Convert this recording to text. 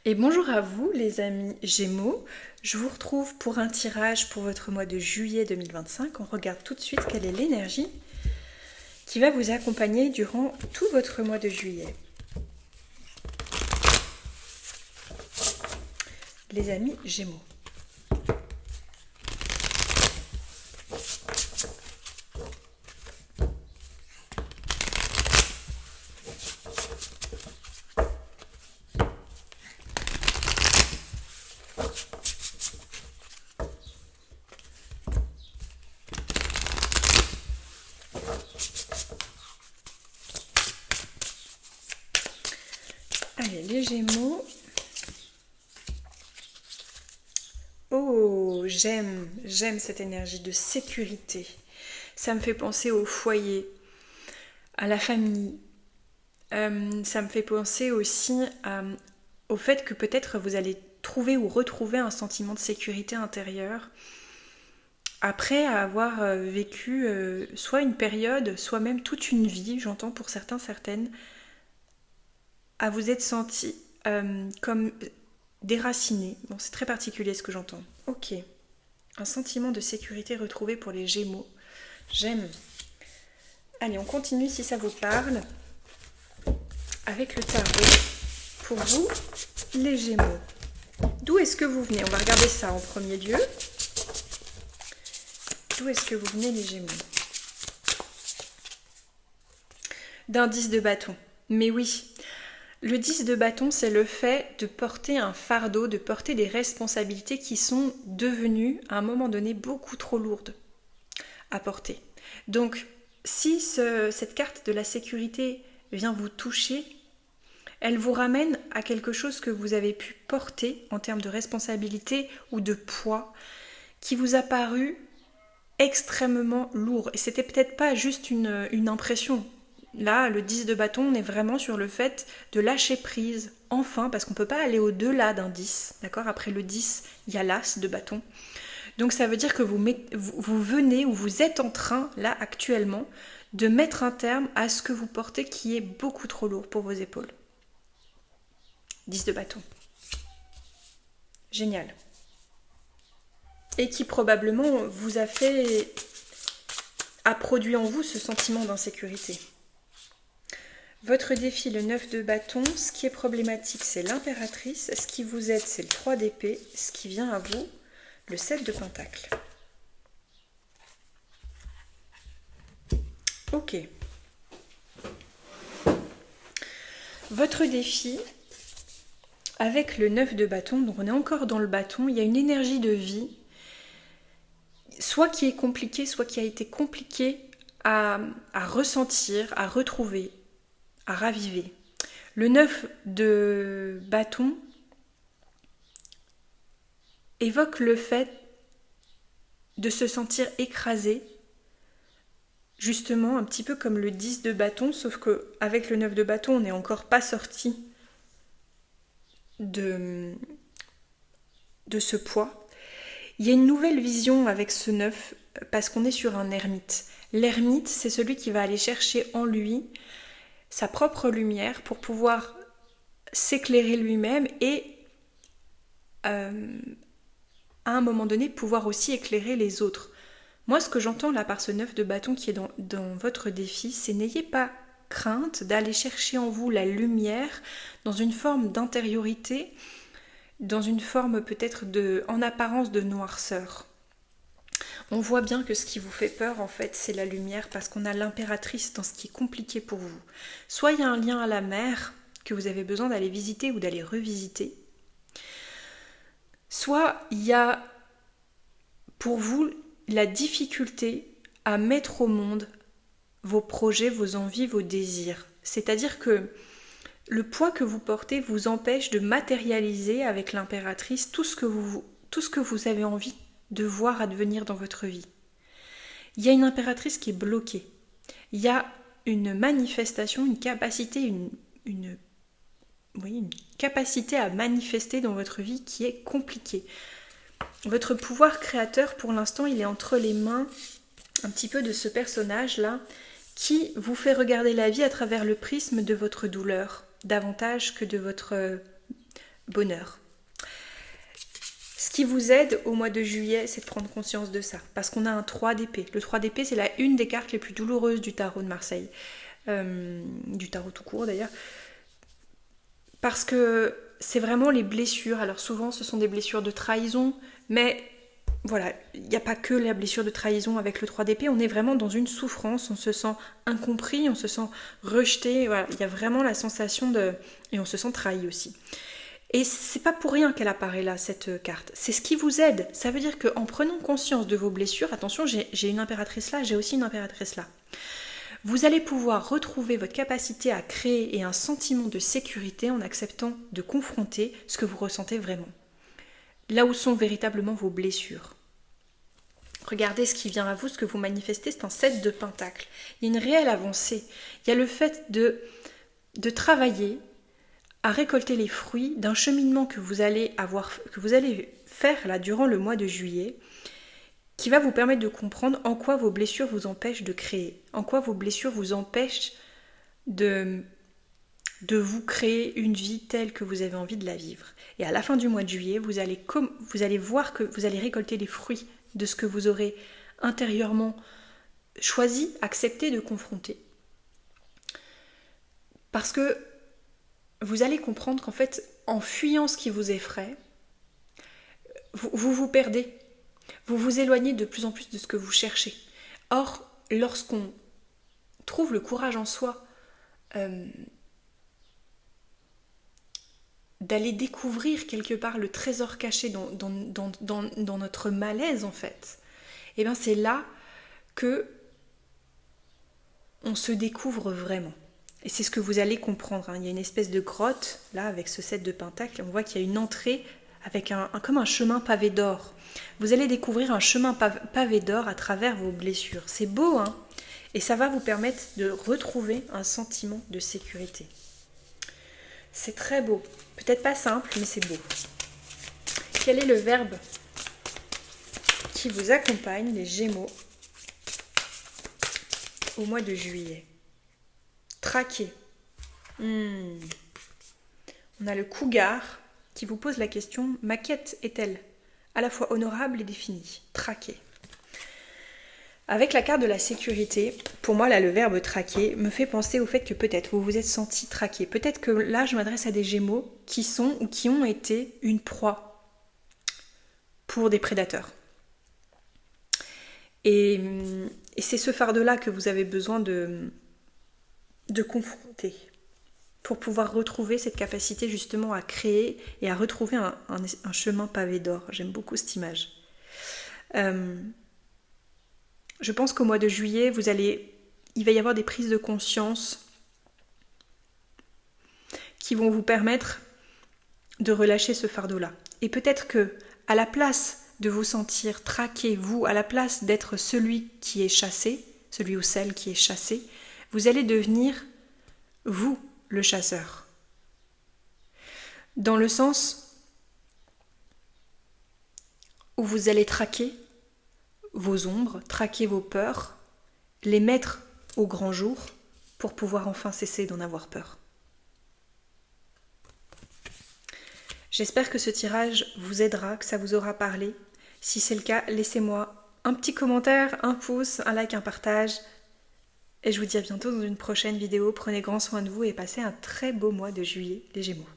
Et bonjour à vous les amis Gémeaux, je vous retrouve pour un tirage pour votre mois de juillet 2025. On regarde tout de suite quelle est l'énergie qui va vous accompagner durant tout votre mois de juillet. Les amis Gémeaux. Allez, les Gémeaux. Oh, j'aime cette énergie de sécurité. Ça me fait penser au foyer, à la famille. Ça me fait penser aussi au fait que peut-être vous allez trouver ou retrouver un sentiment de sécurité intérieure après avoir vécu soit une période, soit même toute une vie, j'entends pour certains, certaines, à vous être senti comme déraciné. Bon, c'est très particulier ce que j'entends. Ok. Un sentiment de sécurité retrouvé pour les Gémeaux. J'aime. Allez, on continue si ça vous parle. Avec le tarot. Pour vous, les Gémeaux. D'où est-ce que vous venez? On va regarder ça en premier lieu. D'où est-ce que vous venez, les Gémeaux? D'un 10 de bâton. Mais oui, le 10 de bâton, c'est le fait de porter un fardeau, de porter des responsabilités qui sont devenues, à un moment donné, beaucoup trop lourdes à porter. Donc, si cette carte de la sécurité vient vous toucher, elle vous ramène à quelque chose que vous avez pu porter en termes de responsabilité ou de poids, qui vous a paru extrêmement lourd. Et c'était peut-être pas juste une impression. Là, le 10 de bâton, on est vraiment sur le fait de lâcher prise, enfin, parce qu'on ne peut pas aller au-delà d'un 10, d'accord? Après le 10, il y a l'as de bâton. Donc ça veut dire que vous venez ou vous êtes en train, là, actuellement, de mettre un terme à ce que vous portez qui est beaucoup trop lourd pour vos épaules. 10 de bâton. Génial. Et qui probablement vous a produit en vous ce sentiment d'insécurité. Votre défi, le 9 de bâton, ce qui est problématique, c'est l'impératrice. Ce qui vous aide, c'est le 3 d'épée. Ce qui vient à vous, le 7 de pentacle. Ok. Votre défi, avec le 9 de bâton, donc on est encore dans le bâton, il y a une énergie de vie, soit qui est compliquée, soit qui a été compliquée à ressentir, à retrouver, à raviver. Le 9 de bâton évoque le fait de se sentir écrasé, justement un petit peu comme le 10 de bâton, sauf qu'avec le 9 de bâton, on n'est encore pas sorti de ce poids. Il y a une nouvelle vision avec ce 9 parce qu'on est sur un ermite. L'ermite, c'est celui qui va aller chercher en lui sa propre lumière pour pouvoir s'éclairer lui-même et à un moment donné pouvoir aussi éclairer les autres. Moi, ce que j'entends là par ce 9 de bâton qui est dans votre défi, c'est n'ayez pas crainte d'aller chercher en vous la lumière dans une forme d'intériorité, dans une forme peut-être en apparence de noirceur. On voit bien que ce qui vous fait peur, en fait, c'est la lumière parce qu'on a l'impératrice dans ce qui est compliqué pour vous. Soit il y a un lien à la mer que vous avez besoin d'aller visiter ou d'aller revisiter, soit il y a pour vous la difficulté à mettre au monde vos projets, vos envies, vos désirs. C'est-à-dire que le poids que vous portez vous empêche de matérialiser avec l'impératrice tout ce que vous avez envie de voir advenir dans votre vie. Il y a une impératrice qui est bloquée. Il y a une manifestation, une capacité, une capacité à manifester dans votre vie qui est compliquée. Votre pouvoir créateur, pour l'instant, il est entre les mains un petit peu de ce personnage-là qui vous fait regarder la vie à travers le prisme de votre douleur, davantage que de votre bonheur. Ce qui vous aide au mois de juillet, c'est de prendre conscience de ça. Parce qu'on a un 3 d'épée. Le 3 d'épée, c'est une des cartes les plus douloureuses du tarot de Marseille. Du tarot tout court d'ailleurs. Parce que c'est vraiment les blessures. Alors souvent, ce sont des blessures de trahison. Mais voilà, il n'y a pas que la blessure de trahison avec le 3 d'épée. On est vraiment dans une souffrance. On se sent incompris, on se sent rejeté. Voilà, il y a vraiment la sensation de... Et on se sent trahi aussi. Et c'est pas pour rien qu'elle apparaît là, cette carte. C'est ce qui vous aide. Ça veut dire qu'en prenant conscience de vos blessures, attention, j'ai une impératrice là, j'ai aussi une impératrice là. Vous allez pouvoir retrouver votre capacité à créer et un sentiment de sécurité en acceptant de confronter ce que vous ressentez vraiment. Là où sont véritablement vos blessures. Regardez ce qui vient à vous, ce que vous manifestez, c'est un 7 de pentacles. Il y a une réelle avancée. Il y a le fait de travailler à récolter les fruits d'un cheminement que vous allez faire là durant le mois de juillet, qui va vous permettre de comprendre en quoi vos blessures vous empêchent de créer, en quoi vos blessures vous empêchent de vous créer une vie telle que vous avez envie de la vivre. Et à la fin du mois de juillet, vous allez voir que vous allez récolter les fruits de ce que vous aurez intérieurement choisi, accepté de confronter. Parce que vous allez comprendre qu'en fait, en fuyant ce qui vous effraie, vous vous perdez. Vous vous éloignez de plus en plus de ce que vous cherchez. Or, lorsqu'on trouve le courage en soi d'aller découvrir quelque part le trésor caché dans notre malaise, en fait, et bien c'est là que on se découvre vraiment. Et c'est ce que vous allez comprendre. Il y a une espèce de grotte, là, avec ce 7 de pentacle. On voit qu'il y a une entrée avec comme un chemin pavé d'or. Vous allez découvrir un chemin pavé d'or à travers vos blessures. C'est beau, hein? Et ça va vous permettre de retrouver un sentiment de sécurité. C'est très beau. Peut-être pas simple, mais c'est beau. Quel est le verbe qui vous accompagne, les Gémeaux, au mois de juillet? Traquer. On a le cougar qui vous pose la question: ma quête est-elle à la fois honorable et définie? Traquer. Avec la carte de la sécurité, pour moi là le verbe traquer me fait penser au fait que peut-être vous vous êtes senti traqué. Peut-être que là je m'adresse à des Gémeaux qui sont ou qui ont été une proie pour des prédateurs. Et c'est ce fardeau-là que vous avez besoin de confronter pour pouvoir retrouver cette capacité justement à créer et à retrouver un chemin pavé d'or. J'aime beaucoup cette image. Je pense qu'au mois de juillet, il va y avoir des prises de conscience qui vont vous permettre de relâcher ce fardeau-là. Et peut-être que, à la place de vous sentir traqué, vous, à la place d'être celui qui est chassé, celui ou celle qui est chassé, vous allez devenir, vous, le chasseur. Dans le sens où vous allez traquer vos ombres, traquer vos peurs, les mettre au grand jour pour pouvoir enfin cesser d'en avoir peur. J'espère que ce tirage vous aidera, que ça vous aura parlé. Si c'est le cas, laissez-moi un petit commentaire, un pouce, un like, un partage. Et je vous dis à bientôt dans une prochaine vidéo. Prenez grand soin de vous et passez un très beau mois de juillet, les Gémeaux.